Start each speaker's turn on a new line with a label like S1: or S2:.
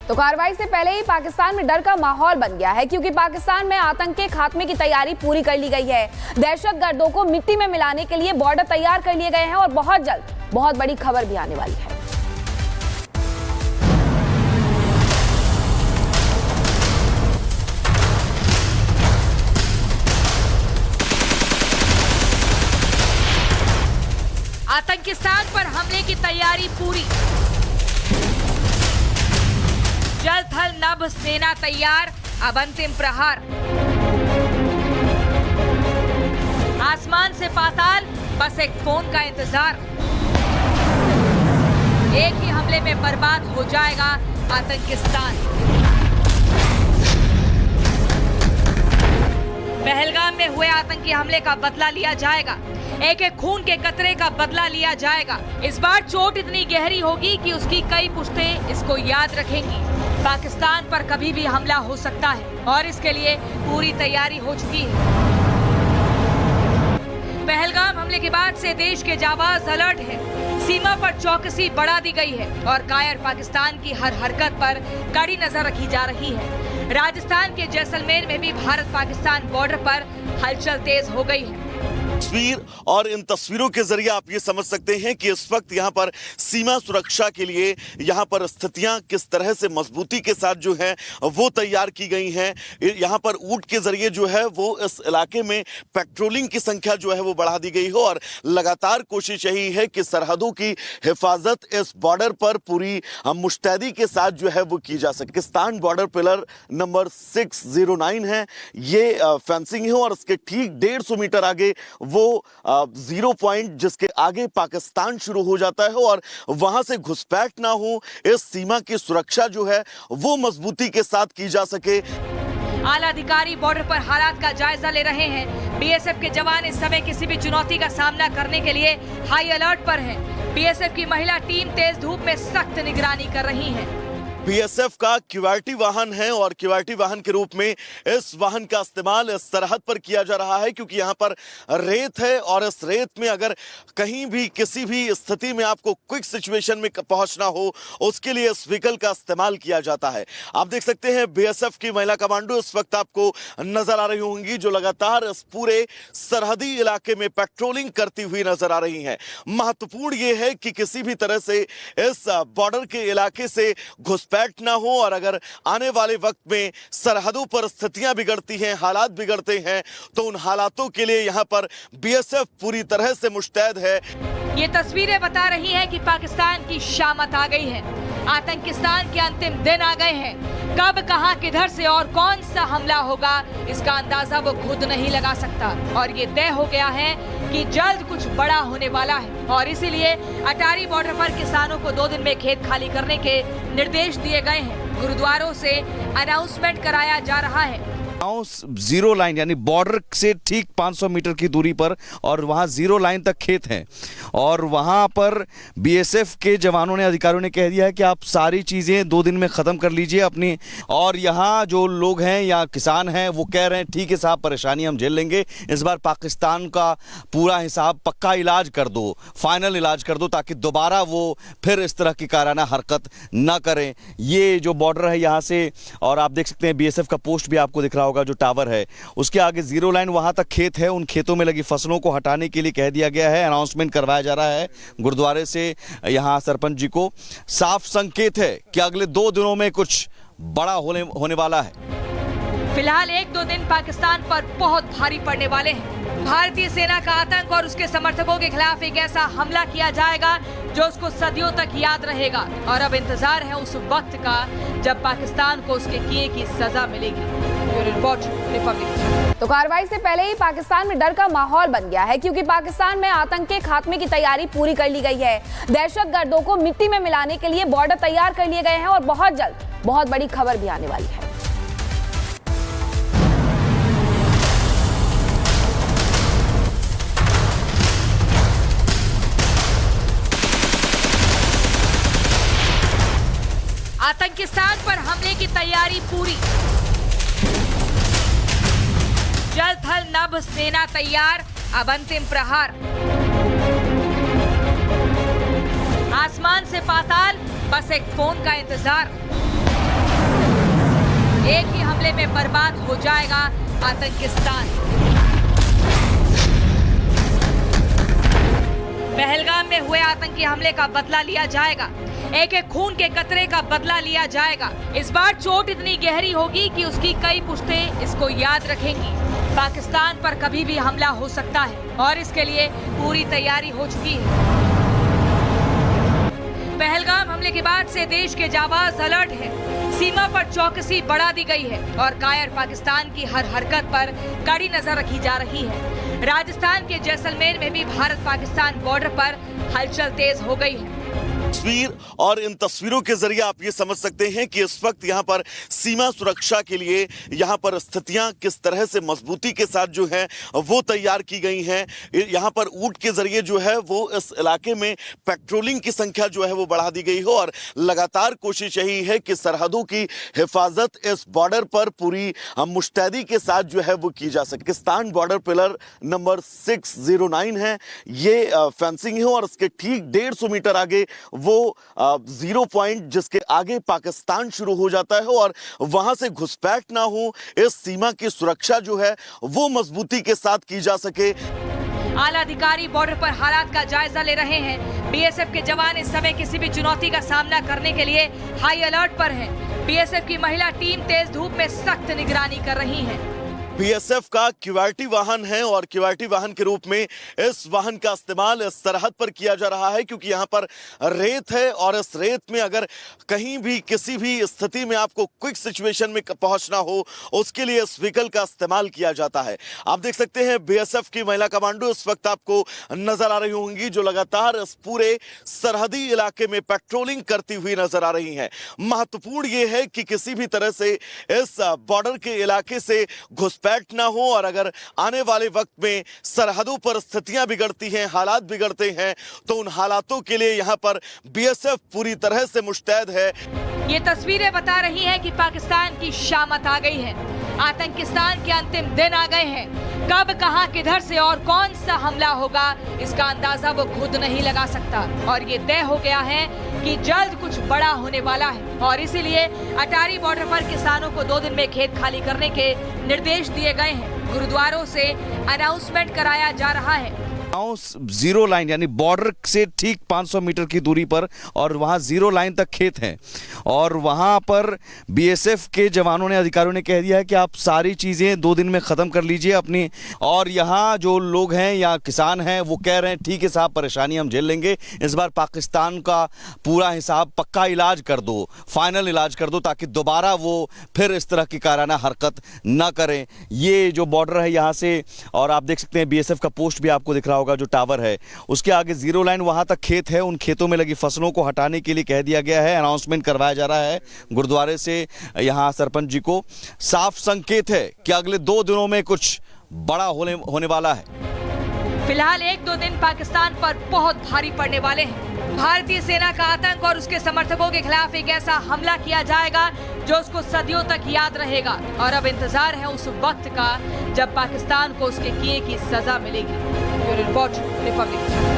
S1: तो कार्रवाई से पहले ही पाकिस्तान में डर का माहौल बन गया है, क्योंकि पाकिस्तान में आतंक के खात्मे की तैयारी पूरी कर ली गई है। दहशतगर्दों को मिट्टी में मिलाने के लिए बॉर्डर तैयार कर लिए गए हैं और बहुत जल्द बहुत बड़ी खबर भी आने वाली है।
S2: आतंकी स्थान पर हमले की तैयारी पूरी। जल थल नभ सेना तैयार, अब अंतिम प्रहार। आसमान से पाताल, बस एक फोन का इंतजार। एक ही हमले में बर्बाद हो जाएगा आतंकिस्तान। पहलगाम में हुए आतंकी हमले का बदला लिया जाएगा। एक एक खून के कतरे का बदला लिया जाएगा। इस बार चोट इतनी गहरी होगी कि उसकी कई पुश्तें इसको याद रखेंगी। पाकिस्तान पर कभी भी हमला हो सकता है और इसके लिए पूरी तैयारी हो चुकी है। पहलगाम हमले के बाद से देश के जाबाज अलर्ट है। सीमा पर चौकसी बढ़ा दी गई है और कायर पाकिस्तान की हर हरकत पर कड़ी नजर रखी जा रही है। राजस्थान के जैसलमेर में भी भारत पाकिस्तान बॉर्डर पर हलचल तेज हो गई है।
S3: तस्वीर और इन तस्वीरों के जरिए आप ये समझ सकते हैं कि इस वक्त यहाँ पर सीमा सुरक्षा के लिए यहाँ पर स्थितियां किस तरह से मजबूती के साथ जो है वो तैयार की गई हैं। यहाँ पर ऊंट के जरिए जो है वो इस इलाके में पेट्रोलिंग की संख्या जो है वो बढ़ा दी गई हो और लगातार कोशिश यही है कि सरहदों की हिफाजत इस बॉर्डर पर पूरी मुस्तैदी के साथ जो है वो की जा सके। पाकिस्तान बॉर्डर पिलर नंबर 609 है, ये फेंसिंग है और इसके ठीक 150 मीटर आगे वो 0 पॉइंट जिसके आगे पाकिस्तान शुरू हो जाता है और वहां से घुसपैठ ना हो, इस सीमा की सुरक्षा जो है वो मजबूती के साथ की जा सके।
S2: आला अधिकारी बॉर्डर पर हालात का जायजा ले रहे हैं। बीएसएफ के जवान इस समय किसी भी चुनौती का सामना करने के लिए हाई अलर्ट पर हैं। बीएसएफ की महिला टीम तेज धूप में सख्त निगरानी कर रही है।
S3: बीएसएफ का क्यूआरटी वाहन है और क्यूआरटी वाहन के रूप में इस वाहन का इस्तेमाल इस सरहद पर किया जा रहा है, क्योंकि यहाँ पर रेत है और इस रेत में अगर कहीं भी किसी भी स्थिति में आपको क्विक सिचुएशन में पहुंचना हो, उसके लिए इस व्हीकल का इस्तेमाल किया जाता है। आप देख सकते हैं बीएसएफ की महिला कमांडो इस वक्त आपको नजर आ रही होंगी, जो लगातार इस पूरे सरहदी इलाके में पेट्रोलिंग करती हुई नजर आ रही है। महत्वपूर्ण ये है कि किसी भी तरह से इस बॉर्डर के इलाके से घुसपैठ ना हो और अगर आने वाले वक्त में सरहदों पर स्थितियां बिगड़ती हैं, हालात बिगड़ते हैं, तो उन हालातों के लिए यहां पर बीएसएफ पूरी तरह से मुस्तैद है।
S2: ये तस्वीरें बता रही हैं कि पाकिस्तान की शामत आ गई है। आतंकिस्तान के अंतिम दिन आ गए हैं। कब, कहां, किधर से और कौन सा हमला होगा, इसका अंदाजा वो खुद नहीं लगा सकता। और ये तय हो गया है कि जल्द कुछ बड़ा होने वाला है और इसीलिए अटारी बॉर्डर पर किसानों को 2 दिन में खेत खाली करने के निर्देश दिए गए हैं। गुरुद्वारों से अनाउंसमेंट कराया जा रहा है।
S4: जीरो लाइन यानी बॉर्डर से ठीक 500 मीटर की दूरी पर और वहां जीरो लाइन तक खेत हैं और वहां पर बीएसएफ के जवानों ने, अधिकारियों ने कह दिया है कि आप सारी चीजें 2 दिन में खत्म कर लीजिए अपनी। और यहां जो लोग हैं या किसान हैं वो कह रहे हैं ठीक है साहब, परेशानी हम झेल लेंगे, इस बार पाकिस्तान का पूरा हिसाब, पक्का इलाज कर दो, फाइनल इलाज कर दो, ताकि दोबारा वो फिर इस तरह की काराना हरकत न करें। ये जो बॉर्डर है यहाँ से, और आप देख सकते हैं बीएसएफ का पोस्ट भी आपको दिख रहा होगा, जो टावर है उसके आगे जीरो लाइन, वहां तक खेत है। उन खेतों में लगी फसलों को हटाने के लिए कह दिया गया है, अनाउंसमेंट करवाया जा रहा है गुरुद्वारे से। यहां सरपंच जी को साफ संकेत है कि अगले 2 दिनों में कुछ बड़ा होने वाला है।
S2: फिलहाल 1-2 दिन पाकिस्तान पर बहुत भारी पड़ने वाले हैं। भारतीय सेना का आतंक और उसके समर्थकों के खिलाफ एक ऐसा हमला किया जाएगा जो उसको सदियों तक याद रहेगा। और अब इंतजार है उस वक्त का जब पाकिस्तान को उसके किए की सजा मिलेगी। Report Republic.
S1: तो कार्रवाई से पहले ही पाकिस्तान में डर का माहौल बन गया है, क्योंकि पाकिस्तान में आतंक के खात्मे की तैयारी पूरी कर ली गई है। दहशतगर्दों को मिट्टी में मिलाने के लिए बॉर्डर तैयार कर लिए गए हैं और बहुत जल्द बहुत बड़ी खबर भी आने वाली है।
S2: आतंकिस्तान पर हमले की तैयारी पूरी। जल थल नभ सेना तैयार, अब अंतिम प्रहार। आसमान से पाताल, बस एक फोन का इंतजार। एक ही हमले में बर्बाद हो जाएगा आतंकिस्तान। पहलगाम में हुए आतंकी हमले का बदला लिया जाएगा, एक एक खून के कतरे का बदला लिया जाएगा। इस बार चोट इतनी गहरी होगी कि उसकी कई पुश्तें इसको याद रखेंगी। पाकिस्तान पर कभी भी हमला हो सकता है और इसके लिए पूरी तैयारी हो चुकी है। पहलगाम हमले के बाद से देश के जाबाज अलर्ट है, सीमा पर चौकसी बढ़ा दी गई है और कायर पाकिस्तान की हर हरकत पर कड़ी नजर रखी जा रही है। राजस्थान के जैसलमेर में भी भारत पाकिस्तान बॉर्डर पर हलचल तेज हो गई है।
S3: तस्वीर और इन तस्वीरों के जरिए आप ये समझ सकते हैं कि इस वक्त यहाँ पर सीमा सुरक्षा के लिए यहाँ पर स्थितियां किस तरह से मजबूती के साथ जो है वो तैयार की गई हैं। यहाँ पर ऊंट के जरिए जो है वो इस इलाके में पेट्रोलिंग की संख्या जो है वो बढ़ा दी गई हो और लगातार कोशिश यही है कि सरहदों की हिफाजत इस बॉर्डर पर पूरी मुस्तैदी के साथ जो है वो की जा सके। पाकिस्तान बॉर्डर पिलर नंबर 609 है, ये फेंसिंग है और इसके ठीक 150 मीटर आगे वो 0 पॉइंट जिसके आगे पाकिस्तान शुरू हो जाता है और वहां से घुसपैठ ना हो, इस सीमा की सुरक्षा जो है वो मजबूती के साथ की जा सके।
S2: आला अधिकारी बॉर्डर पर हालात का जायजा ले रहे हैं। बीएसएफ के जवान इस समय किसी भी चुनौती का सामना करने के लिए हाई अलर्ट पर हैं। बीएसएफ की महिला टीम तेज धूप में सख्त निगरानी कर रही है।
S3: बीएसएफ का क्यूआरटी वाहन है और क्यूआरटी वाहन के रूप में इस वाहन का इस्तेमाल इस सरहद पर किया जा रहा है क्योंकि यहाँ पर रेत है और इस रेत में अगर कहीं भी किसी भी स्थिति में आपको क्विक सिचुएशन में पहुंचना हो उसके लिए इस व्हीकल का इस्तेमाल किया जाता है। आप देख सकते हैं बीएसएफ की महिला कमांडो इस वक्त आपको नजर आ रही होंगी जो लगातार इस पूरे सरहदी इलाके में पेट्रोलिंग करती हुई नजर आ रही हैं। महत्वपूर्ण ये है कि किसी भी तरह से इस बॉर्डर के इलाके से घुसपैठ ना हो और अगर आने वाले वक्त में सरहदों पर स्थितियां बिगड़ती हैं, हालात बिगड़ते हैं तो उन हालातों के लिए यहां पर बीएसएफ पूरी तरह से मुस्तैद है।
S2: ये तस्वीरें बता रही हैं कि पाकिस्तान की शामत आ गई है, आतंकिस्तान के अंतिम दिन आ गए हैं। कब, कहां, किधर से और कौन सा हमला होगा इसका अंदाजा वो खुद नहीं लगा सकता और ये तय हो गया है कि जल्द कुछ बड़ा होने वाला है और इसीलिए अटारी बॉर्डर पर किसानों को 2 दिन में खेत खाली करने के निर्देश दिए गए हैं। गुरुद्वारों से अनाउंसमेंट कराया जा रहा है।
S4: 0 लाइन यानी बॉर्डर से ठीक 500 मीटर की दूरी पर और वहां 0 लाइन तक खेत हैं और वहां पर बीएसएफ के जवानों ने, अधिकारियों ने कह दिया है कि आप सारी चीजें 2 दिन में खत्म कर लीजिए अपनी। और यहाँ जो लोग हैं या किसान हैं वो कह रहे हैं ठीक है साहब, परेशानी हम झेल लेंगे, इस बार पाकिस्तान का पूरा हिसाब पक्का इलाज कर दो, फाइनल इलाज कर दो ताकि दोबारा वो फिर इस तरह की काराना हरकत न करें। ये जो बॉर्डर है यहाँ से, और आप देख सकते हैं बीएसएफ का पोस्ट भी आपको दिख रहा होगा, जो टावर है उसके आगे 0 लाइन, वहां तक खेत है। उन खेतों में लगी फसलों को हटाने के लिए कह दिया गया है, अनाउंसमेंट करवाया जा रहा है गुरुद्वारे से। यहां सरपंच जी को साफ संकेत है कि अगले 2 दिनों में कुछ बड़ा होने वाला है।
S2: फिलहाल 1-2 दिन पाकिस्तान पर बहुत भारी पड़ने वाले हैं। भारतीय सेना का आतंक और उसके समर्थकों के खिलाफ एक ऐसा हमला किया जाएगा जो उसको सदियों तक याद रहेगा और अब इंतजार है उस वक्त का जब पाकिस्तान को उसके किए की सजा मिलेगी। Bureau report, Republic.